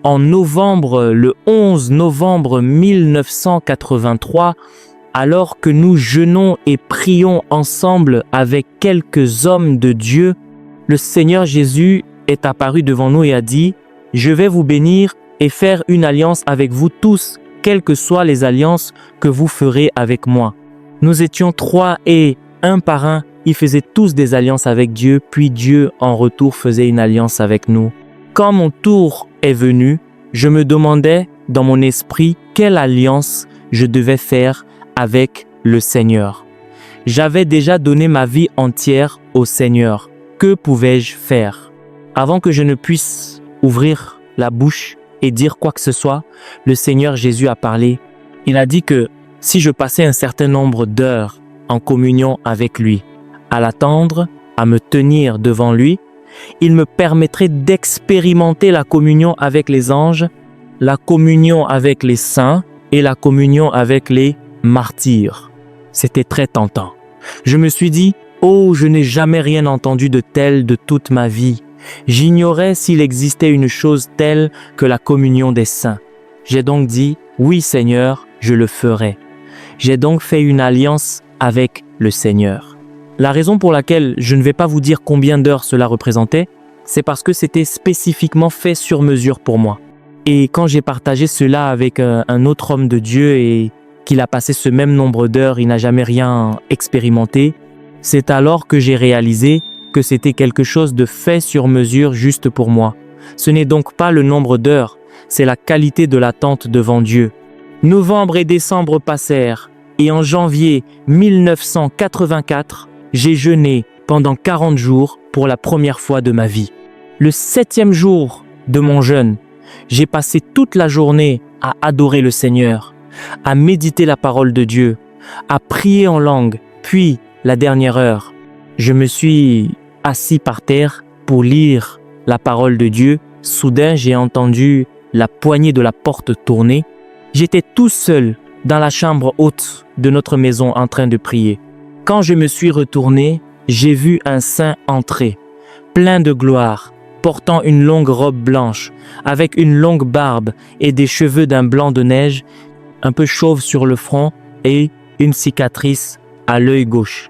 le 11 novembre 1983, alors que nous jeûnons et prions ensemble avec quelques hommes de Dieu, le Seigneur Jésus est apparu devant nous et a dit « Je vais vous bénir et faire une alliance avec vous tous, quelles que soient les alliances que vous ferez avec moi. » Nous étions 3 et un par un, ils faisaient tous des alliances avec Dieu, puis Dieu en retour faisait une alliance avec nous. Quand mon tour est venu, je me demandais dans mon esprit quelle alliance je devais faire avec le Seigneur. J'avais déjà donné ma vie entière au Seigneur. Que pouvais-je faire? Avant que je ne puisse ouvrir la bouche et dire quoi que ce soit, le Seigneur Jésus a parlé. Il a dit que si je passais un certain nombre d'heures en communion avec lui, à l'attendre, à me tenir devant lui, il me permettrait d'expérimenter la communion avec les anges, la communion avec les saints et la communion avec les martyrs. C'était très tentant. Je me suis dit, oh, je n'ai jamais rien entendu de tel de toute ma vie. J'ignorais s'il existait une chose telle que la communion des saints. J'ai donc dit, oui Seigneur, je le ferai. J'ai donc fait une alliance avec le Seigneur. La raison pour laquelle je ne vais pas vous dire combien d'heures cela représentait, c'est parce que c'était spécifiquement fait sur mesure pour moi. Et quand j'ai partagé cela avec un autre homme de Dieu et qu'il a passé ce même nombre d'heures, il n'a jamais rien expérimenté, c'est alors que j'ai réalisé que c'était quelque chose de fait sur mesure juste pour moi. Ce n'est donc pas le nombre d'heures, c'est la qualité de l'attente devant Dieu. Novembre et décembre passèrent et en janvier 1984, j'ai jeûné pendant 40 jours pour la première fois de ma vie. Le 7e jour de mon jeûne, j'ai passé toute la journée à adorer le Seigneur, à méditer la parole de Dieu, à prier en langue, puis la dernière heure, je me suis assis par terre pour lire la parole de Dieu. Soudain, j'ai entendu la poignée de la porte tourner. J'étais tout seul dans la chambre haute de notre maison en train de prier. Quand je me suis retourné, j'ai vu un saint entrer, plein de gloire, portant une longue robe blanche, avec une longue barbe et des cheveux d'un blanc de neige, un peu chauve sur le front et une cicatrice à l'œil gauche.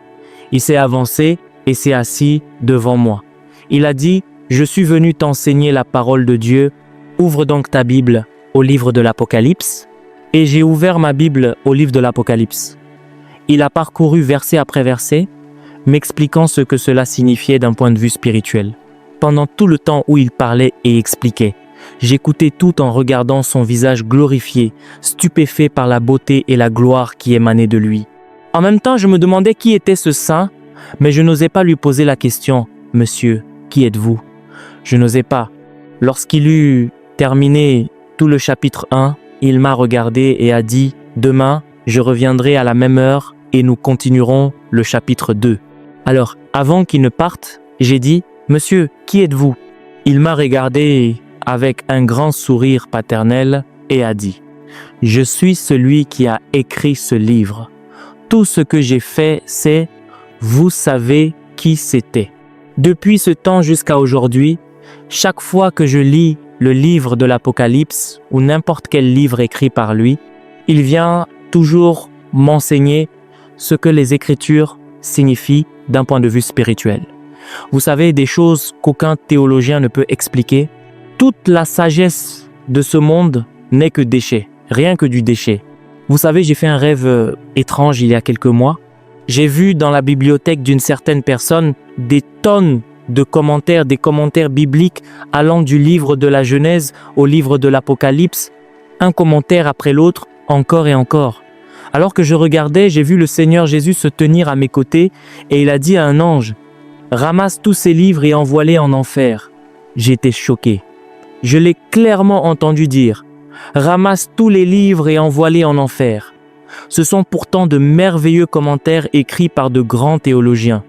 Il s'est avancé et s'est assis devant moi. Il a dit, « Je suis venu t'enseigner la parole de Dieu. Ouvre donc ta Bible au livre de l'Apocalypse. » Et j'ai ouvert ma Bible au livre de l'Apocalypse. Il a parcouru verset après verset, m'expliquant ce que cela signifiait d'un point de vue spirituel. Pendant tout le temps où il parlait et expliquait, j'écoutais tout en regardant son visage glorifié, stupéfait par la beauté et la gloire qui émanaient de lui. En même temps, je me demandais qui était ce saint, mais je n'osais pas lui poser la question « Monsieur, qui êtes-vous » Je n'osais pas. Lorsqu'il eut terminé tout le chapitre 1, il m'a regardé et a dit « Demain, je reviendrai à la même heure et nous continuerons le chapitre 2. » Alors, avant qu'il ne parte, j'ai dit « Monsieur, qui êtes-vous » Il m'a regardé avec un grand sourire paternel et a dit « Je suis celui qui a écrit ce livre. Tout ce que j'ai fait, c'est, vous savez qui c'était. » Depuis ce temps jusqu'à aujourd'hui, chaque fois que je lis le livre de l'Apocalypse ou n'importe quel livre écrit par lui, il vient toujours m'enseigner ce que les Écritures signifient d'un point de vue spirituel. Vous savez, des choses qu'aucun théologien ne peut expliquer. Toute la sagesse de ce monde n'est que déchet, rien que du déchet. Vous savez, j'ai fait un rêve étrange il y a quelques mois. J'ai vu dans la bibliothèque d'une certaine personne des tonnes de commentaires, des commentaires bibliques allant du livre de la Genèse au livre de l'Apocalypse, un commentaire après l'autre, encore et encore. Alors que je regardais, j'ai vu le Seigneur Jésus se tenir à mes côtés et il a dit à un ange « Ramasse tous ces livres et envoie-les en enfer. » J'étais choqué. Je l'ai clairement entendu dire « Ramasse tous les livres et envoie-les en enfer. » Ce sont pourtant de merveilleux commentaires écrits par de grands théologiens.